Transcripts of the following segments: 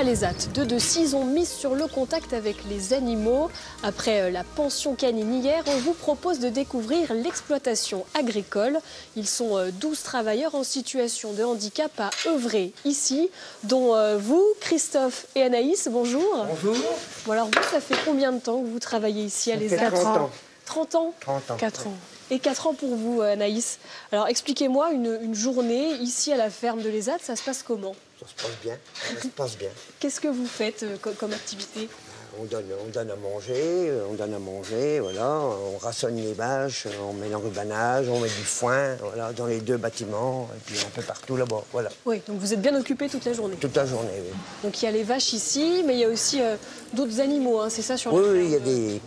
l'ESAT. Deux de 6 ont mis sur le contact avec les animaux. Après la pension canine hier, on vous propose de découvrir l'exploitation agricole. Ils sont 12 travailleurs en situation de handicap à œuvrer ici, dont vous, Christophe et Anaïs. Bonjour. Bonjour. Bon, alors vous, ça fait combien de temps que vous travaillez ici à l'ESAT? 30 ans. 30 ans 30 ans. 4 ans. Et 4 ans pour vous, Anaïs. Alors expliquez-moi, une journée ici à la ferme de l'ESAT, ça se passe comment? Ça se passe bien, ça se passe bien. Qu'est-ce que vous faites comme activité? On donne à manger, voilà. On rationne les vaches, on met l'enrubanage, on met du foin, voilà, dans les 2 bâtiments, et puis un peu partout là-bas, voilà. Oui, donc vous êtes bien occupé toute la journée. Toute la journée, oui. Donc il y a les vaches ici, mais il y a aussi d'autres animaux, hein, c'est ça sur la ferme? Oui, il y a des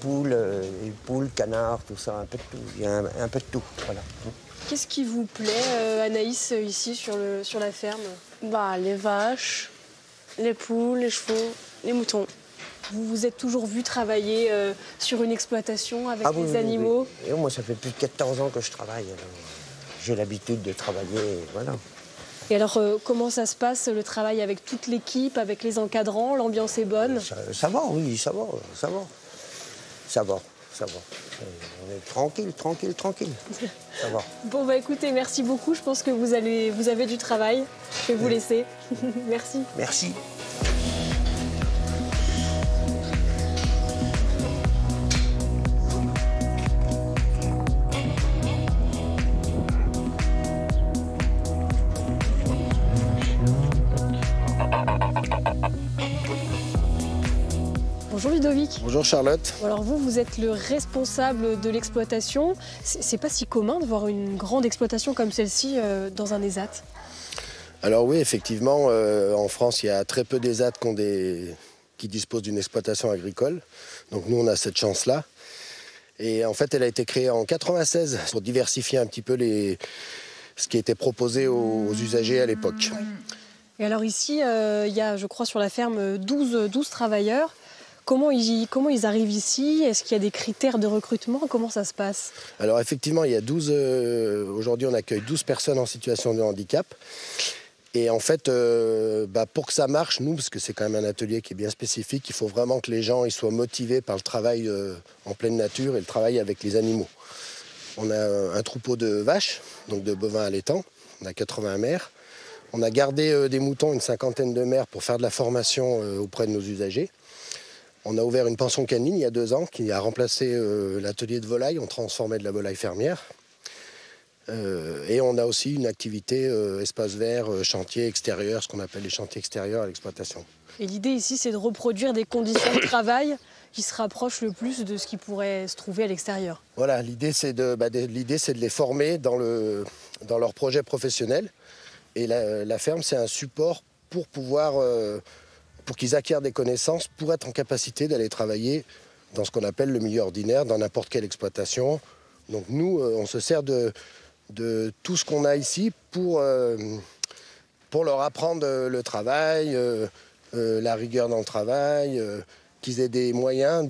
poules, canards, tout ça, un peu de tout. Il y a un peu de tout, voilà. Qu'est-ce qui vous plaît, Anaïs, ici sur la ferme? Les vaches, les poules, les chevaux, les moutons. Vous vous êtes toujours vu travailler sur une exploitation avec les Oui, animaux? oui. Et moi, ça fait plus de 14 ans que je travaille. J'ai l'habitude de travailler, voilà. Et alors, comment ça se passe, le travail avec toute l'équipe, avec les encadrants? L'ambiance est bonne? Ça va, oui, ça va. Ça va. On est tranquille. Ça va. Bon, écoutez, merci beaucoup. Je pense que vous avez du travail. Je vais vous laisser. Merci. Merci. Bonjour Ludovic. Bonjour Charlotte. Alors vous êtes le responsable de l'exploitation. C'est pas si commun de voir une grande exploitation comme celle-ci dans un ESAT? Alors oui, effectivement, en France, il y a très peu d'ESAT qui disposent d'une exploitation agricole. Donc nous, on a cette chance-là. Et en fait, elle a été créée en 1996 pour diversifier un petit peu ce qui était proposé aux usagers à l'époque. Et alors ici, il y a, je crois, sur la ferme 12 travailleurs. Comment ils arrivent ici? Est-ce qu'il y a des critères de recrutement? Comment ça se passe? Alors effectivement, il y a aujourd'hui on accueille 12 personnes en situation de handicap. Et en fait, pour que ça marche, nous, parce que c'est quand même un atelier qui est bien spécifique, il faut vraiment que les gens ils soient motivés par le travail en pleine nature et le travail avec les animaux. On a un troupeau de vaches, donc de bovins allaitants, on a 80 mères. On a gardé des moutons, une 50aine de mères pour faire de la formation auprès de nos usagers. On a ouvert une pension canine il y a 2 ans qui a remplacé l'atelier de volaille. On transformait de la volaille fermière. Et on a aussi une activité espace vert, chantier extérieur, ce qu'on appelle les chantiers extérieurs à l'exploitation. Et l'idée ici, c'est de reproduire des conditions de travail qui se rapprochent le plus de ce qui pourrait se trouver à l'extérieur. Voilà, l'idée c'est de les former dans leur projet professionnel. Et la ferme, c'est un support pour qu'ils acquièrent des connaissances pour être en capacité d'aller travailler dans ce qu'on appelle le milieu ordinaire, dans n'importe quelle exploitation. Donc nous, on se sert de tout ce qu'on a ici pour leur apprendre le travail, la rigueur dans le travail, qu'ils aient des moyens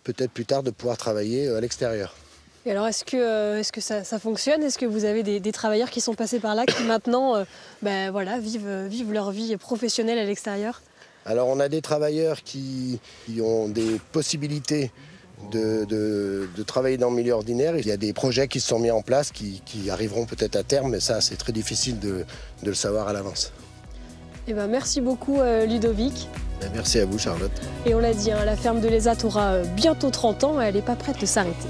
peut-être plus tard de pouvoir travailler à l'extérieur. Et alors, est-ce que ça fonctionne? Est-ce que vous avez des travailleurs qui sont passés par là, qui maintenant vivent leur vie professionnelle à l'extérieur? Alors, on a des travailleurs qui ont des possibilités de travailler dans le milieu ordinaire. Il y a des projets qui se sont mis en place qui arriveront peut-être à terme, mais ça, c'est très difficile de le savoir à l'avance. Merci beaucoup, Ludovic. Merci à vous, Charlotte. Et on l'a dit, la ferme de l'ESAT aura bientôt 30 ans et elle n'est pas prête de s'arrêter.